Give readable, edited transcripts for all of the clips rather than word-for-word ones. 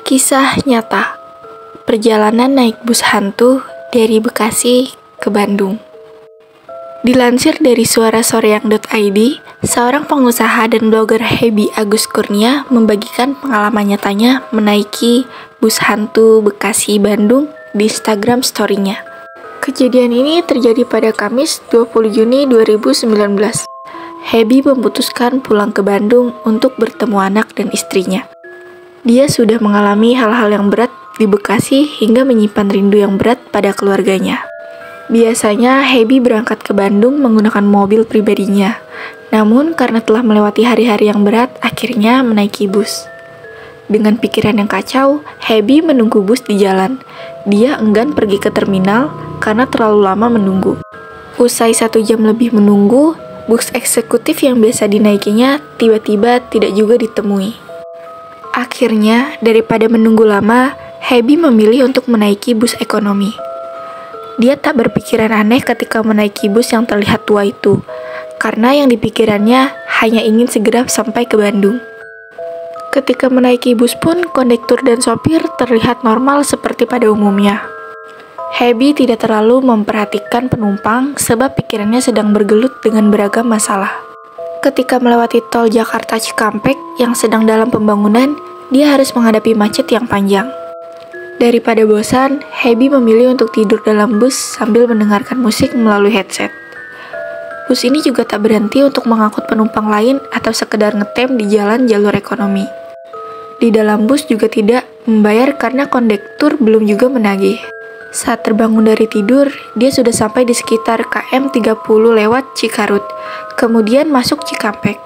Kisah nyata, perjalanan naik bus hantu dari Bekasi ke Bandung. Dilansir dari suarasoreang.id, seorang pengusaha dan blogger Hebi Agus Kurnia membagikan pengalaman nyatanya menaiki bus hantu Bekasi-Bandung di Instagram story-nya. Kejadian ini terjadi pada Kamis 20 Juni 2019. Hebi memutuskan pulang ke Bandung untuk bertemu anak dan istrinya. Dia sudah mengalami hal-hal yang berat di Bekasi hingga menyimpan rindu yang berat pada keluarganya. Biasanya Hebi berangkat ke Bandung menggunakan mobil pribadinya. Namun karena telah melewati hari-hari yang berat, akhirnya menaiki bus. Dengan pikiran yang kacau, Hebi menunggu bus di jalan. Dia enggan pergi ke terminal karena terlalu lama menunggu. Usai 1 jam lebih menunggu, bus eksekutif yang biasa dinaikinya tiba-tiba tidak juga ditemui. Akhirnya, daripada menunggu lama, Hebi memilih untuk menaiki bus ekonomi. Dia tak berpikiran aneh ketika menaiki bus yang terlihat tua itu, karena yang dipikirannya hanya ingin segera sampai ke Bandung. Ketika menaiki bus pun, kondektur dan sopir terlihat normal seperti pada umumnya. Hebi tidak terlalu memperhatikan penumpang sebab pikirannya sedang bergelut dengan beragam masalah. Ketika melewati tol Jakarta Cikampek yang sedang dalam pembangunan, dia harus menghadapi macet yang panjang. Daripada bosan, Hebi memilih untuk tidur dalam bus sambil mendengarkan musik melalui headset. Bus ini juga tak berhenti untuk mengangkut penumpang lain atau sekedar ngetem di jalan jalur ekonomi. Di dalam bus juga tidak membayar karena kondektur belum juga menagih. Saat terbangun dari tidur, dia sudah sampai di sekitar KM 30 lewat Cikarut, kemudian masuk Cikampek.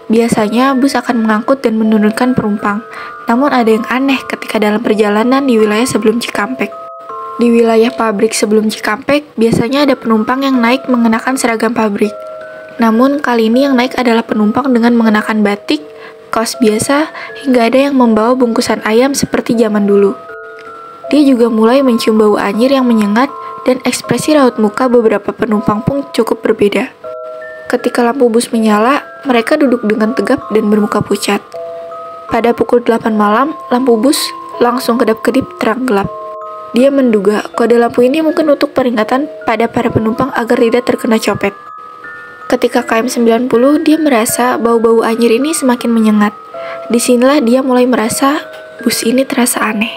Biasanya bus akan mengangkut dan menurunkan penumpang, namun ada yang aneh ketika dalam perjalanan di wilayah sebelum Cikampek. Di wilayah pabrik sebelum Cikampek, biasanya ada penumpang yang naik mengenakan seragam pabrik. Namun kali ini yang naik adalah penumpang dengan mengenakan batik, kaos biasa, hingga ada yang membawa bungkusan ayam seperti zaman dulu. Dia juga mulai mencium bau anyir yang menyengat dan ekspresi raut muka beberapa penumpang pun cukup berbeda. Ketika lampu bus menyala, mereka duduk dengan tegap dan bermuka pucat. Pada pukul 8 malam, lampu bus langsung kedap-kedip terang gelap. Dia menduga kode lampu ini mungkin untuk peringatan pada para penumpang agar tidak terkena copet. Ketika KM 90, dia merasa bau-bau anyir ini semakin menyengat. Disinilah dia mulai merasa bus ini terasa aneh.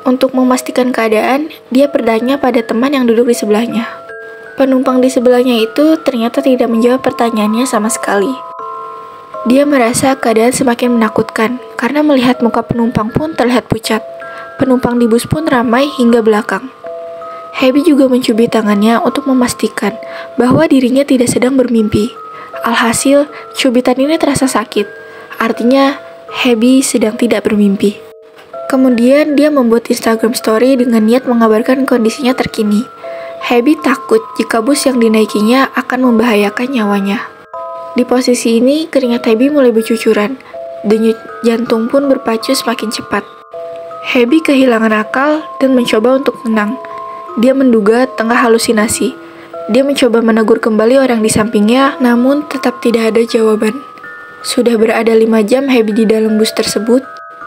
Untuk memastikan keadaan, dia bertanya pada teman yang duduk di sebelahnya. Penumpang di sebelahnya itu ternyata tidak menjawab pertanyaannya sama sekali. Dia merasa keadaan semakin menakutkan, karena melihat muka penumpang pun terlihat pucat. Penumpang di bus pun ramai hingga belakang. Hebi juga mencubit tangannya untuk memastikan bahwa dirinya tidak sedang bermimpi. Alhasil, cubitan ini terasa sakit. Artinya, Hebi sedang tidak bermimpi. Kemudian dia membuat Instagram story dengan niat mengabarkan kondisinya terkini. Hebi takut jika bus yang dinaikinya akan membahayakan nyawanya. Di posisi ini, keringat Hebi mulai bercucuran. Denyut jantung pun berpacu semakin cepat. Hebi kehilangan akal dan mencoba untuk tenang. Dia menduga tengah halusinasi. Dia mencoba menegur kembali orang di sampingnya, namun tetap tidak ada jawaban. Sudah berada 5 jam Hebi di dalam bus tersebut.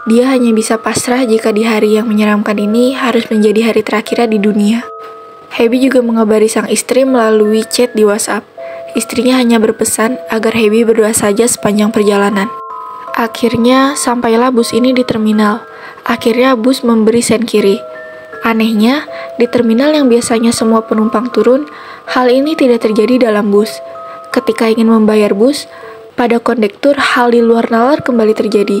Dia hanya bisa pasrah jika di hari yang menyeramkan ini harus menjadi hari terakhirnya di dunia. Hebi juga mengabari sang istri melalui chat di WhatsApp. Istrinya hanya berpesan agar Hebi berdoa saja sepanjang perjalanan. Akhirnya, sampailah bus ini di terminal. Akhirnya bus memberi sen kiri. Anehnya, di terminal yang biasanya semua penumpang turun, hal ini tidak terjadi dalam bus. Ketika ingin membayar bus, pada kondektur hal di luar nalar kembali terjadi.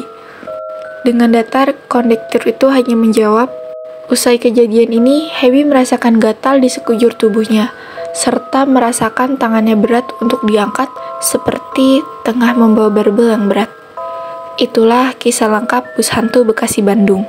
Dengan datar, kondektur itu hanya menjawab. Usai kejadian ini, Hebi merasakan gatal di sekujur tubuhnya, serta merasakan tangannya berat untuk diangkat seperti tengah membawa barbel yang berat. Itulah kisah lengkap bus hantu Bekasi Bandung.